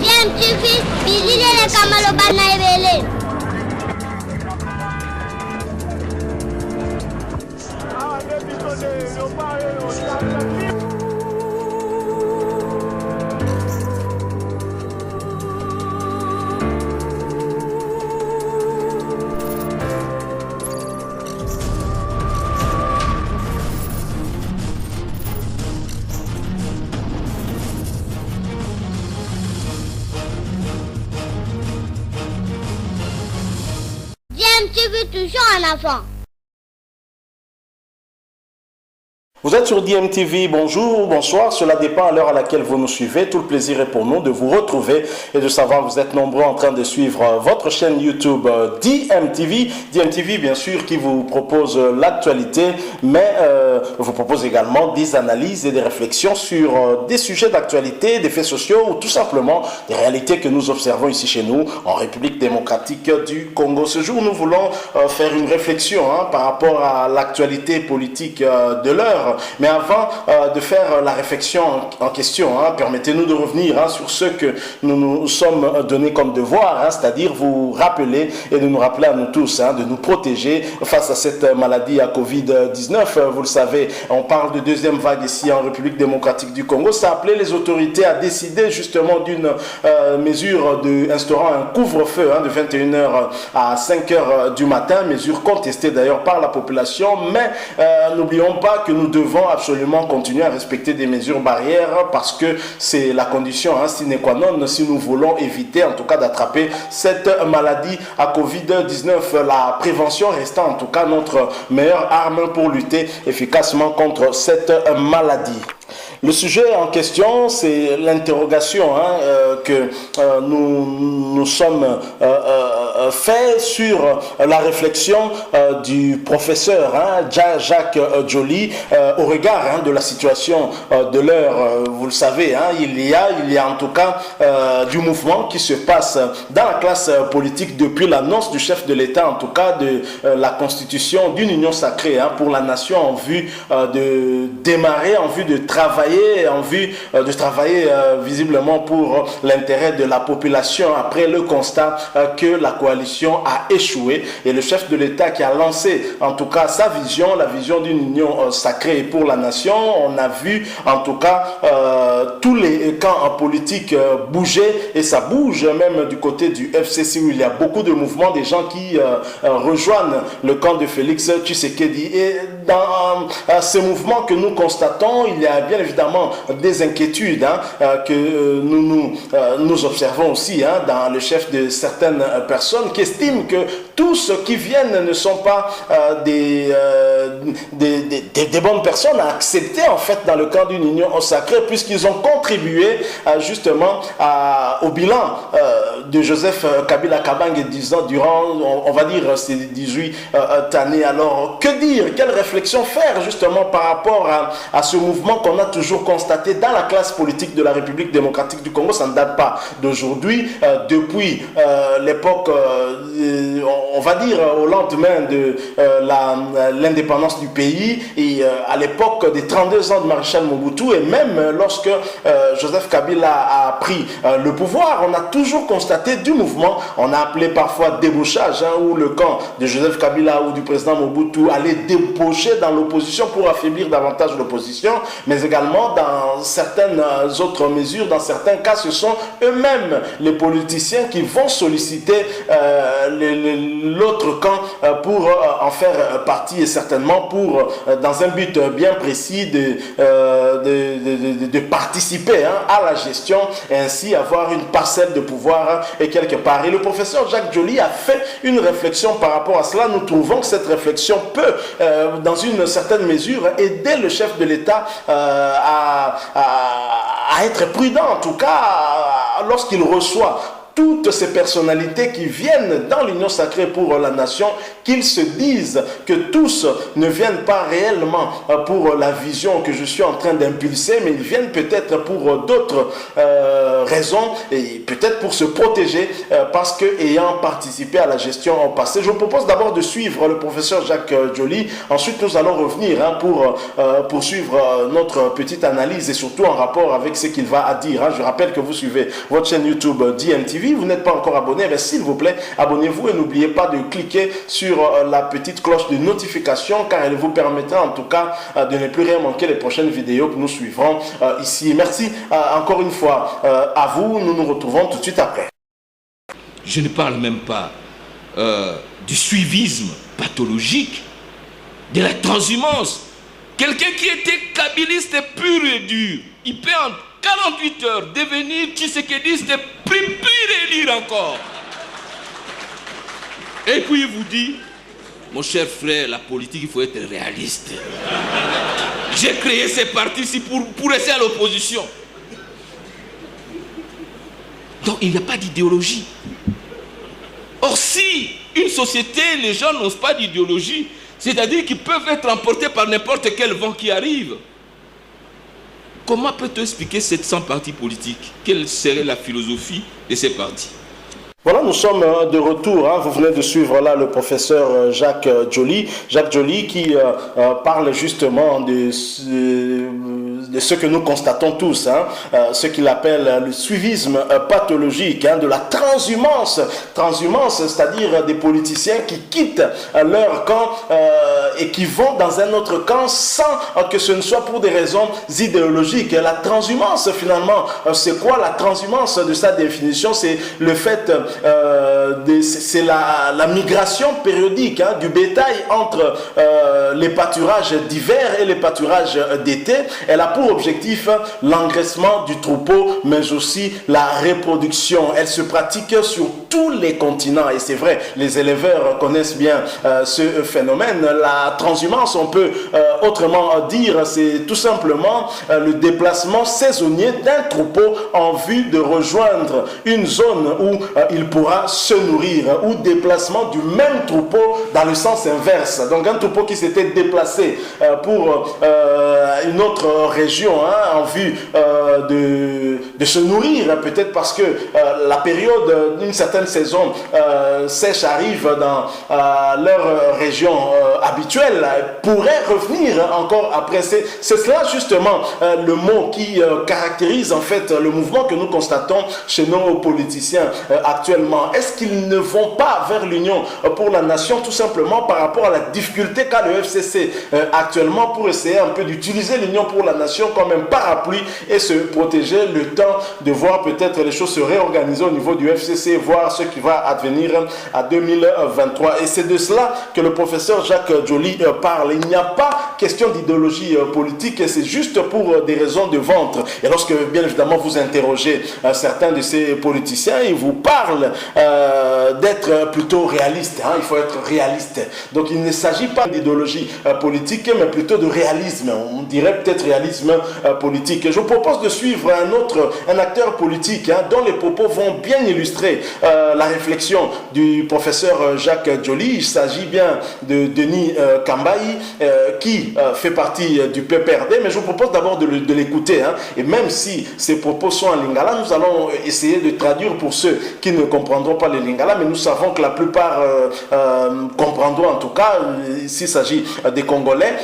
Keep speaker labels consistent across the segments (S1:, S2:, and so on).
S1: DMTV, Billy Kamalo Banaibele. DMTV toujours en avant.
S2: Vous êtes sur DMTV, bonjour, bonsoir, cela dépend à l'heure à laquelle vous nous suivez. Tout le plaisir est pour nous de vous retrouver et de savoir que vous êtes nombreux en train de suivre votre chaîne YouTube DMTV. DMTV, bien sûr, qui vous propose l'actualité, mais vous propose également des analyses et des réflexions sur des sujets d'actualité, des faits sociaux ou tout simplement des réalités que nous observons ici chez nous en République démocratique du Congo. Ce jour, nous voulons faire une réflexion par rapport à l'actualité politique de l'heure. Mais avant de faire la réflexion en question, permettez-nous de revenir sur ce que nous nous sommes donnés comme devoir, c'est-à-dire vous rappeler et de nous rappeler à nous tous, de nous protéger face à cette maladie à Covid-19. Vous le savez, on parle de deuxième vague ici en République démocratique du Congo. Ça a appelé les autorités à décider justement d'une mesure instaurant un couvre-feu de 21h à 5h du matin, mesure contestée d'ailleurs par la population, mais n'oublions pas que nous devons absolument continuer à respecter des mesures barrières parce que c'est la condition sine qua non si nous voulons éviter en tout cas d'attraper cette maladie à Covid-19. La prévention restant en tout cas notre meilleure arme pour lutter efficacement contre cette maladie. Le sujet en question, c'est l'interrogation que nous sommes faits sur la réflexion du professeur Jacques Joly au regard de la situation de l'heure. Vous le savez, il y a en tout cas du mouvement qui se passe dans la classe politique depuis l'annonce du chef de l'État, en tout cas de la constitution d'une union sacrée pour la nation en vue de démarrer, en vue de travailler, visiblement pour l'intérêt de la population après le constat que la coalition a échoué et le chef de l'État qui a lancé en tout cas sa vision, la vision d'une union sacrée pour la nation. On a vu en tout cas tous les camps politiques bouger et ça bouge même du côté du FCC où il y a beaucoup de mouvements, des gens qui rejoignent le camp de Félix Tshisekedi. Et dans ces mouvements que nous constatons, il y a bien évidemment des inquiétudes que nous observons aussi dans le chef de certaines personnes qui estiment que tous ceux qui viennent ne sont pas des bonnes personnes à accepter en fait dans le camp d'une union sacrée puisqu'ils ont contribué justement au bilan de Joseph Kabila Kabange durant on va dire ces 18 années. Alors que dire, quelle réflexion faire justement par rapport à ce mouvement qu'on a toujours constaté dans la classe politique de la République démocratique du Congo. Ça ne date pas d'aujourd'hui, depuis l'époque, on va dire au lendemain de l'indépendance du pays et à l'époque des 32 ans de Maréchal Mobutu et même lorsque Joseph Kabila a pris le pouvoir, on a toujours constaté du mouvement. On a appelé parfois débauchage où le camp de Joseph Kabila ou du président Mobutu allait débaucher dans l'opposition pour affaiblir davantage l'opposition, mais également dans certaines autres mesures, dans certains cas, ce sont eux-mêmes les politiciens qui vont solliciter l'autre camp pour en faire partie et certainement pour, dans un but bien précis, de participer à la gestion et ainsi avoir une parcelle de pouvoir et quelque part. Et le professeur Jacques Joly a fait une réflexion par rapport à cela. Nous trouvons que cette réflexion peut, dans une certaine mesure, aider le chef de l'État à être prudent, en tout cas lorsqu'il reçoit toutes ces personnalités qui viennent dans l'Union sacrée pour la nation, qu'ils se disent que tous ne viennent pas réellement pour la vision que je suis en train d'impulser, mais ils viennent peut-être pour d'autres raisons et peut-être pour se protéger parce que ayant participé à la gestion en passé. Je vous propose d'abord de suivre le professeur Jacques Joly. Ensuite, nous allons revenir pour poursuivre notre petite analyse et surtout en rapport avec ce qu'il va à dire. Je rappelle que vous suivez votre chaîne YouTube DMTV. Vous n'êtes pas encore abonné, mais s'il vous plaît, abonnez-vous et n'oubliez pas de cliquer sur la petite cloche de notification car elle vous permettra en tout cas de ne plus rien manquer les prochaines vidéos que nous suivrons ici. Merci encore une fois à vous. Nous nous retrouvons tout de suite après.
S3: Je ne parle même pas du suivisme pathologique, de la transhumance. Quelqu'un qui était kabiliste pur et dur, il peut en 48 heures devenir tshisekedi pur et lire encore. Et puis il vous dit, mon cher frère, la politique, il faut être réaliste. J'ai créé ces partis-ci pour rester à l'opposition. Donc il n'y a pas d'idéologie. Or si une société, les gens n'osent pas d'idéologie, c'est-à-dire qu'ils peuvent être emportés par n'importe quel vent qui arrive. Comment peut-on expliquer 700 partis politiques? Quelle serait la philosophie de ces partis?
S2: Voilà, nous sommes de retour. Vous venez de suivre là le professeur Jacques Joly. Jacques Joly qui parle justement de ce que nous constatons tous, ce qu'il appelle le suivisme pathologique, de la transhumance. Transhumance, c'est-à-dire des politiciens qui quittent leur camp et qui vont dans un autre camp sans que ce ne soit pour des raisons idéologiques. La transhumance, finalement, c'est quoi la transhumance? De sa définition, c'est le fait... c'est la migration périodique du bétail entre les pâturages d'hiver et les pâturages d'été. Elle a pour objectif l'engraissement du troupeau, mais aussi la reproduction. Elle se pratique sur tous les continents et c'est vrai, les éleveurs connaissent bien ce phénomène. La transhumance, on peut autrement dire, c'est tout simplement le déplacement saisonnier d'un troupeau en vue de rejoindre une zone où il pourra se nourrir, ou déplacement du même troupeau dans le sens inverse. Donc un troupeau qui s'était déplacé pour une autre région en vue de se nourrir, peut-être parce que la période d'une certaine saison sèche arrive dans leur région habituelle, pourrait revenir encore après. C'est cela justement le mot qui caractérise en fait le mouvement que nous constatons chez nos politiciens actuellement. Est-ce qu'ils ne vont pas vers l'Union pour la nation tout simplement par rapport à la difficulté qu'a le FCC actuellement pour essayer un peu d'utiliser l'Union pour la nation comme un parapluie et se protéger le temps de voir peut-être les choses se réorganiser au niveau du FCC, voir ce qui va advenir à 2023. Et c'est de cela que le professeur Jacques Joly parle. Il n'y a pas question d'idéologie politique, c'est juste pour des raisons de ventre. Et lorsque bien évidemment vous interrogez certains de ces politiciens, ils vous parlent d'être plutôt réaliste. Il faut être réaliste. Donc il ne s'agit pas d'idéologie politique, mais plutôt de réalisme. On dirait peut-être réalisme politique. Je vous propose de suivre un acteur politique dont les propos vont bien illustrer la réflexion du professeur Jacques Joly. Il s'agit bien de Denis Kambayi qui fait partie du PPRD, mais je vous propose d'abord de l'écouter. Et même si ses propos sont en lingala, nous allons essayer de traduire pour ceux qui ne comprendront pas le lingala, mais nous savons que la plupart comprendront en tout cas, s'il s'agit des Congolais.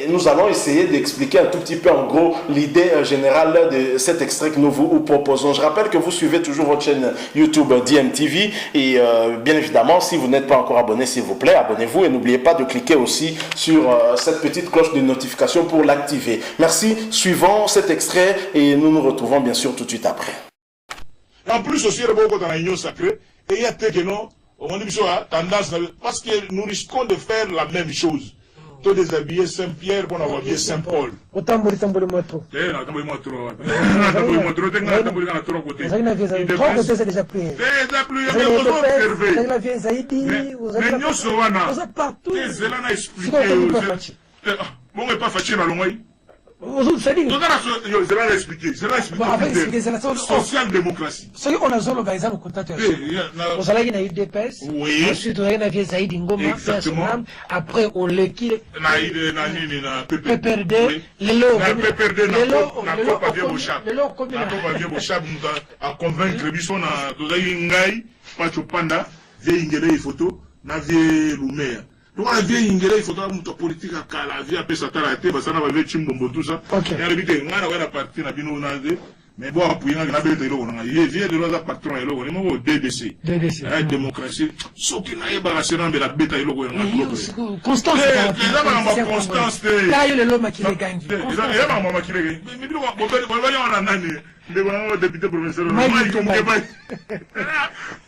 S2: Nous allons essayer d'expliquer un tout petit peu en gros l'idée générale de cet extrait que nous vous proposons. Je rappelle que vous suivez toujours votre chaîne YouTube DMTV et bien évidemment, si vous n'êtes pas encore abonné, s'il vous plaît, abonnez-vous et n'oubliez pas de cliquer aussi sur cette petite cloche de notification pour l'activer. Merci, suivons cet extrait et nous nous retrouvons bien sûr tout de suite après.
S4: En plus aussi, il y a beaucoup dans l'Union sacrée et il y a que non, on dit tendance parce que nous risquons de faire la même chose. Tout déshabiller Saint-Pierre pour avoir habillé Saint-Paul.
S5: Autant mourir trop.
S4: Eh, non, t'as moi trop. T'as trop côté.
S5: C'est déjà plus.
S4: Déjà plus, il y a des choses observées.
S5: Vous avez vu Zaïdi, vous avez
S4: Mais nous sommes
S5: partout.
S4: là. Zélana expliqué. Bon, on n'est pas fâché dans le moyen. Je vais l'expliquer.
S5: C'est la
S4: social-démocratie.
S5: Ce qu'on a zolo par exemple contact. Vous allez na UDPS.
S4: Oui.
S5: Ensuite on a vu Zaïdi Ngoma.
S4: Exactement.
S5: Après on le qui.
S4: Na
S5: PPRD.
S4: PPRD na Copa via Bochab. Na Copa via Bochab a convaincre biso na tozali ngai Pacho Panda via ingele photo na via Lumea. Donc on via ingele photo na muto politique akala via pesa tala te basana ba via Chimbombo tout ça. Et on dit ngana wana parti na bino na de mais bon appuyer na bele telo na ye via de la patron elo ko mo DDC. La démocratie so ki na yeba rasena be la beta elo ko na
S5: Constance.
S4: Constance.
S5: Là il y a le loma qui les gagne.
S4: Il y a un moment qui les gagne. Mais nous on a nani. Le député provincial.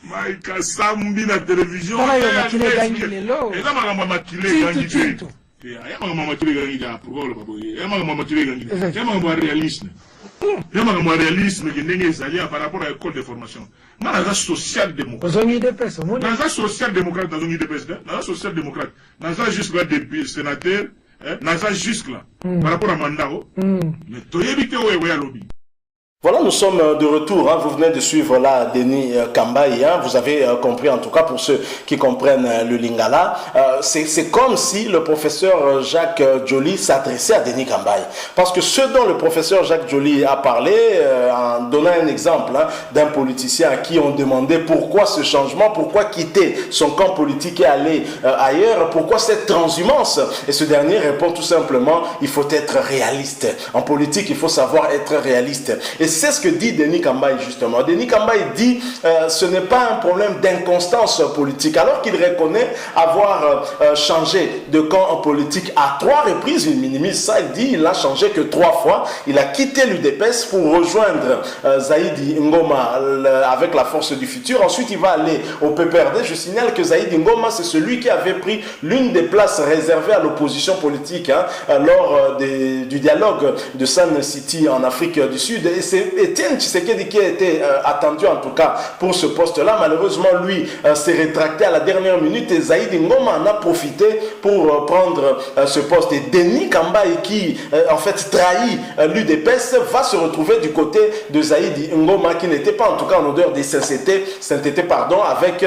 S4: Mike Sambi na télévision.
S5: Il y a qui les gagne les lots.
S4: Il y a un moment qui les gagne. Il y a un moment qui les gagne pour le papa. Il y a un moment qui les gagne. Il y a un moment réalisme. Il y a un moment réalisme qui n'est allié par rapport à l'école de formation. Dans la social-démocrate. Dans la social-démocrate, dans la social-démocrate, dans la jusque-là des sénateurs, dans la jusque-là, par rapport à Mandao, mais tu as évité où est lobby.
S2: Voilà, nous sommes de retour. Vous venez de suivre là Denis Kambaï. Vous avez compris, en tout cas pour ceux qui comprennent le lingala. C'est comme si le professeur Jacques Joly s'adressait à Denis Kambaï. Parce que ce dont le professeur Jacques Joly a parlé, en donnant un exemple d'un politicien à qui on demandait pourquoi ce changement, pourquoi quitter son camp politique et aller ailleurs, pourquoi cette transhumance. Et ce dernier répond tout simplement, il faut être réaliste. En politique, il faut savoir être réaliste. Et c'est ce que dit Denis Kambaï justement. Denis Kambaï dit ce n'est pas un problème d'inconstance politique. Alors qu'il reconnaît avoir changé de camp politique à 3 reprises, il minimise ça, il dit il n'a changé que 3 fois. Il a quitté l'UDPS pour rejoindre Zaïdi Ngoma avec la force du futur. Ensuite il va aller au PPRD. Je signale que Zaïdi Ngoma c'est celui qui avait pris l'une des places réservées à l'opposition politique lors du dialogue de Sun City en Afrique du Sud. Et c'est Etienne Tshisekedi qui a été attendu en tout cas pour ce poste-là. Malheureusement, lui s'est rétracté à la dernière minute et Zaïdi Ngoma en a profité pour prendre ce poste. Et Denis Kambaï qui en fait trahit l'UDPS va se retrouver du côté de Zaïdi Ngoma qui n'était pas en tout cas en odeur de sainteté avec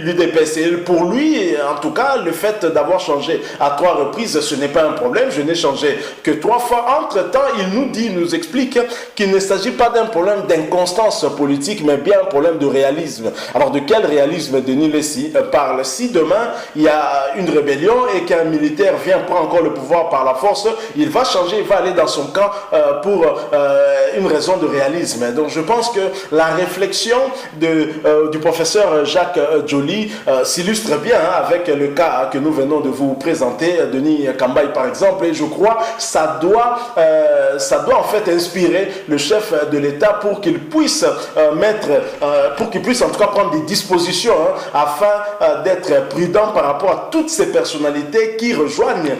S2: l'UDPS. Et pour lui, en tout cas, le fait d'avoir changé à 3 reprises, ce n'est pas un problème. Je n'ai changé que 3 fois. Entre-temps, il nous explique qu'il ne s'agit pas d'un problème d'inconstance politique, mais bien un problème de réalisme. Alors de quel réalisme Denis Lessi parle? Si demain il y a une rébellion et qu'un militaire vient prendre encore le pouvoir par la force, il va changer, il va aller dans son camp pour une raison de réalisme. Donc je pense que la réflexion du professeur Jacques Joly s'illustre bien avec le cas que nous venons de vous présenter, Denis Kambaï par exemple, et je crois que ça doit en fait inspirer le chef de l'État pour qu'il puisse en tout cas prendre des dispositions afin d'être prudent par rapport à toutes ces personnalités qui rejoignent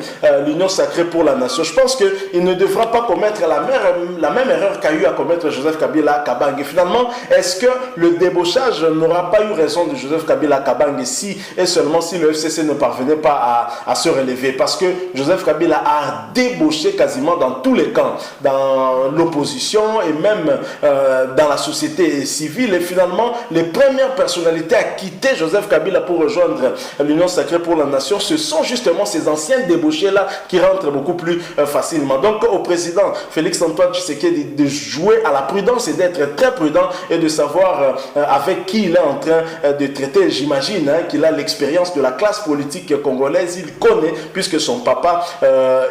S2: l'Union sacrée pour la nation. Je pense qu'il ne devra pas commettre la même erreur qu'a eu à commettre Joseph Kabila Kabange. Finalement, est-ce que le débauchage n'aura pas eu raison de Joseph Kabila Kabange si et seulement si le FCC ne parvenait pas à se relever? Parce que Joseph Kabila a débauché quasiment dans tous les camps, dans l'opposition et même dans la société civile. Et finalement, les premières personnalités à quitter Joseph Kabila pour rejoindre l'Union sacrée pour la nation, ce sont justement ces anciens débauchés-là qui rentrent beaucoup plus facilement. Donc au président Félix-Antoine Tshisekedi de jouer à la prudence et d'être très prudent et de savoir avec qui il est en train de traiter. J'imagine qu'il a l'expérience de la classe politique congolaise. Il connaît, puisque son papa,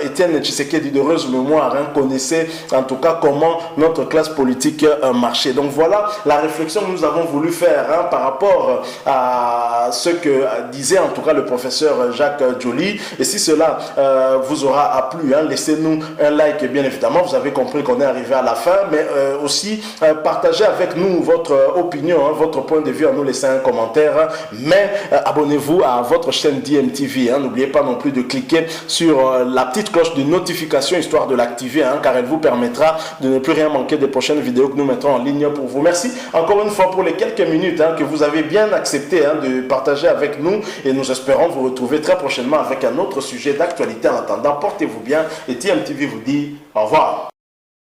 S2: Etienne Tshisekedi d'heureuse mémoire, connaissait en tout cas comment notre classe politique marchait. Donc voilà la réflexion que nous avons voulu faire par rapport à ce que disait en tout cas le professeur Jacques Joly. Et si cela vous aura plu, laissez-nous un like bien évidemment. Vous avez compris qu'on est arrivé à la fin. mais aussi partagez avec nous votre opinion, votre point de vue, en nous laissant un commentaire. Mais abonnez-vous à votre chaîne DMTV. N'oubliez pas non plus de cliquer sur la petite cloche de notification histoire de l'activer, car elle vous permettra de ne plus rien manquer des prochaines vidéos que nous mettrons en ligne pour vous. Merci encore une fois pour les quelques minutes que vous avez bien accepté de partager avec nous, et nous espérons vous retrouver très prochainement avec un autre sujet d'actualité. En attendant, portez-vous bien et DMTV vous dit au revoir.